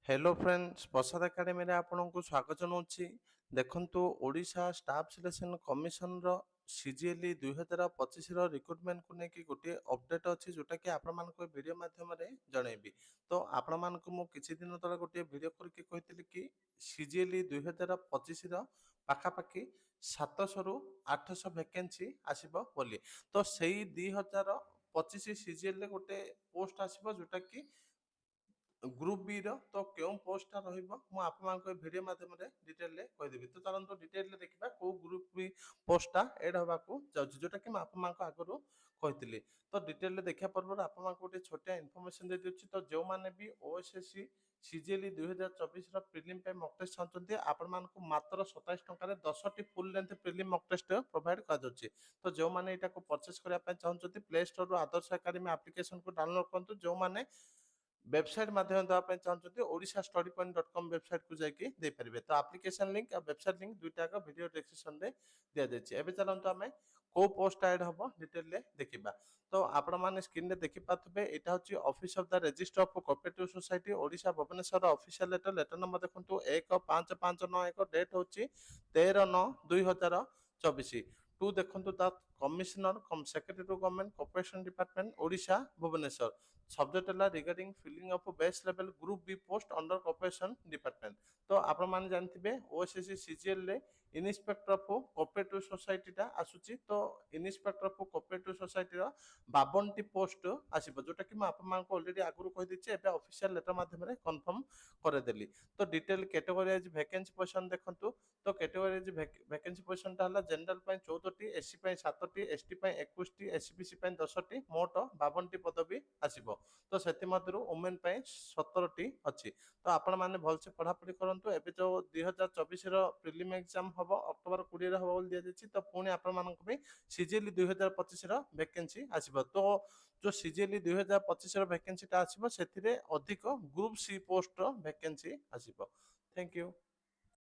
Hello friends प्रसाद academy रे आपनको स्वागत जनाऊँच। देखंतु ओडिशा स्टाफ सिलेक्शन कमिशन रो सीजीएलई 2025 रो रिक्रुटमेंट को लेकिन गोटे अपडेट अच्छी जोटा कि आपण मानको वीडियो माध्यम रे जणैबी। तो आपण मानको मु किछि दिन तले गोटे वीडियो करके कहितली कि सीजीएलई 2025 रो पाखापाखि 700 रु 800 वैकेंसी आसीबो बोली। तो सेही 2025 सीजीएल रे गोटे पोस्ट आसीबो जोटा कि ग्रुप बी रो तो क्यों पोस्टटा रहिबो मु आप मानको वीडियो माध्यम रे डिटेल रे कहि देबी। तो चलंतु डिटेल रे देखिबा को ग्रुप बी पोस्टटा एड होबाकू जाउची जोटा कि मु आप मानको आगरो कहितली। तो डिटेल रे देखिया परबर आप मानको गोटे छोटिया इन्फॉर्मेशन दे दिउची। तो जो माने भी ओएसएससी सीजीएलई 2024 रो प्रिलिम पे मॉक टेस्ट चाहचंती आपण मानको मात्र 27 टंका रे 10 टी full length prelim mock test provide कर दउची। तो जो माने एटा को परचेस करिया पे चाहचंती प्ले स्टोर रो आदर्श एकेडमी एप्लीकेशन को डाउनलोड करंतु। जो माने वेबसाइट माध्यम देवा चाहते Odisha study point dot com website को जाकि दे पारे। तो एप्लिकेशन लिंक और वेबसाइट लिंक दुईटा वीडियो डिस्क्रिप्शन रे दिया जायछि। एबे चलंतु आमे को पोस्ट ऐड हबो डिटेल रे देखिबा। तो आपण माने स्क्रीन रे देखि पाथबे एटा होछि office of the register of cooperative society Odisha Bhubaneswar official letter letter number देखंतु 15591 डेट होछि 13/9/2024। टू देखंतु the commissioner cum secretary to government corporation department Odisha Bhubaneswar. Subject है regarding filling of base level group B post under corporation department. तो आपण माने जानथिबे OSSC CGL रे inspector of cooperative society टा आसुची। तो इन्स्पेक्टर ऑफ कोऑपरेटिव सोसाइटी रो 52 टी पोस्ट आसीबो जोटा कि म आप मानको ऑलरेडी आगुरु कहि दिछि। एबे ऑफिशियल लेटर माध्यम रे कंफर्म करे देली। तो detail category wise vacancy position देखंतु। तो कैटेगरी वाइज वैकेंसी पोजीशन टा हला जनरल पय 14 टी, एससी पय 7 टी, एसटी पय 21 टी, एससीबीसी पय 10 टी, मोट 52 टी पदवी आसीबो। तो सेति मधुरु वुमेन पय 17 टी अछि। तो आपण माने भल से पढ़ा पढ़ी करंतु। एबे जो 2024 रो प्रिलिम एग्जाम हबो अक्टोबर 20 रे हबो बोल दिया जाछि। तो पुणी आपण मानक पे सीजीएलई 2025 रो वैकेंसी आसीबो। तो जो सीजीएलई 2025 रो वैकेंसी टा आसीबो सेथिरे अधिक ग्रुप सी पोस्ट रो वैकेंसी आसीबो। Thank you.